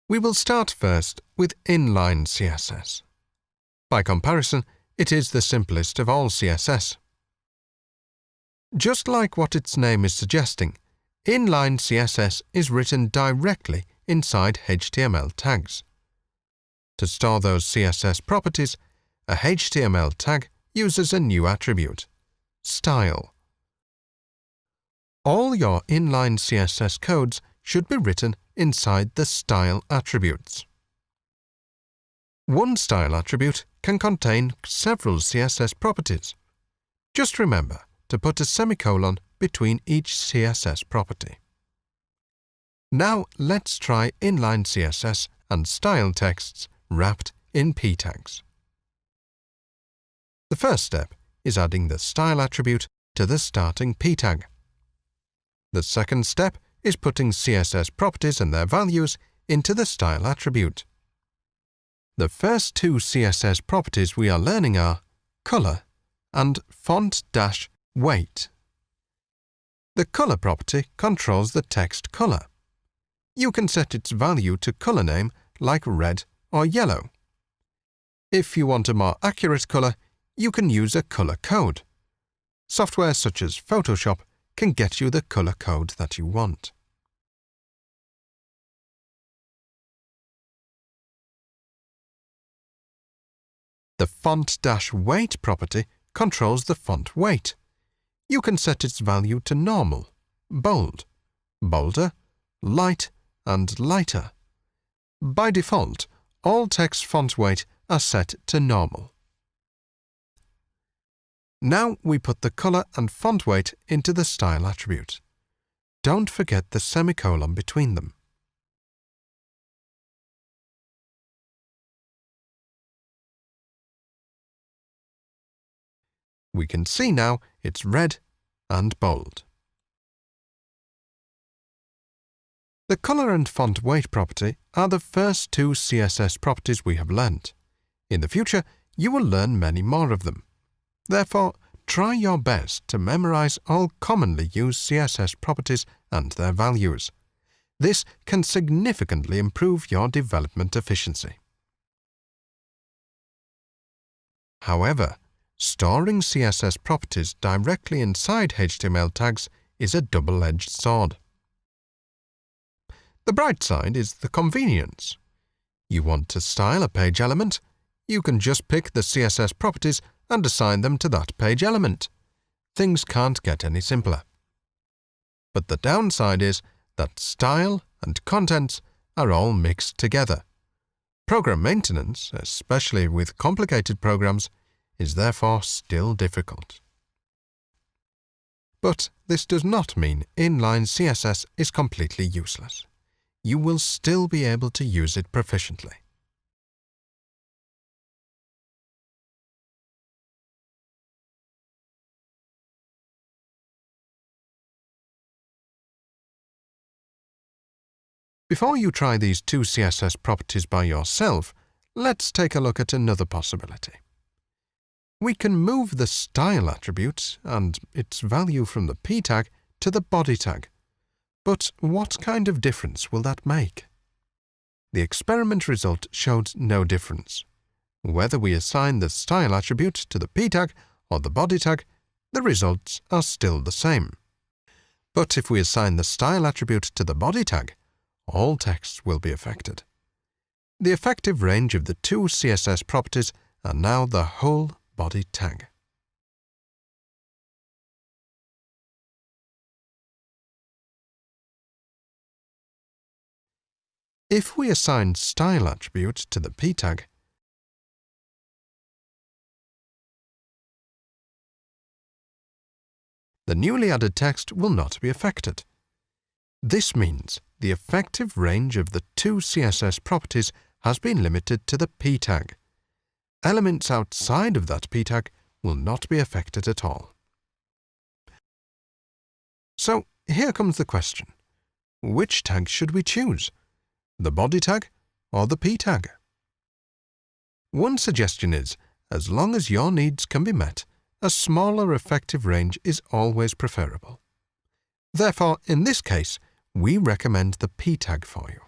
We will start first with Inline CSS. By comparison, it is the simplest of all CSS. Just like what its name is suggesting, Inline CSS is written directly inside HTML tags. To store those CSS properties, a HTML tag uses a new attribute, style. All your inline CSS codes should be written inside the style attributes. One style attribute can contain several CSS properties. Just remember to put a semicolon between each CSS property. Now let's try inline CSS and style texts wrapped in p tags. The first step is adding the style attribute to the starting p tag. The second step is putting CSS properties and their values into the style attribute. The first two CSS properties we are learning are color and font-weight. The color property controls the text color. You can set its value to color name like red or yellow. If you want a more accurate color, you can use a color code. Software such as Photoshop can get you the color code that you want. The font-weight property controls the font weight. You can set its value to normal, bold, bolder, light, and lighter. By default, all text font weight are set to normal. Now we put the color and font weight into the style attribute. Don't forget the semicolon between them. We can see now it's red and bold. The color and font weight property are the first two CSS properties we have learnt. In the future, you will learn many more of them. Therefore, try your best to memorize all commonly used CSS properties and their values. This can significantly improve your development efficiency. However, storing CSS properties directly inside HTML tags is a double-edged sword. The bright side is the convenience. You want to style a page element? You can just pick the CSS properties and assign them to that page element. Things can't get any simpler. But the downside is that style and contents are all mixed together. Program maintenance, especially with complicated programs, is therefore still difficult. But this does not mean inline CSS is completely useless. You will still be able to use it proficiently. Before you try these two CSS properties by yourself, let's take a look at another possibility. We can move the style attribute and its value from the p tag to the body tag. But what kind of difference will that make? The experiment result showed no difference. Whether we assign the style attribute to the p tag or the body tag, the results are still the same. But if we assign the style attribute to the body tag, all texts will be affected. The effective range of the two CSS properties are now the whole body tag. If we assign style attribute to the p tag, the newly added text will not be affected. This means the effective range of the two CSS properties has been limited to the p tag. Elements outside of that p tag will not be affected at all. So here comes the question. Which tag should we choose? The body tag or the p tag? One suggestion is, as long as your needs can be met, a smaller effective range is always preferable. Therefore, in this case, we recommend the p tag for you.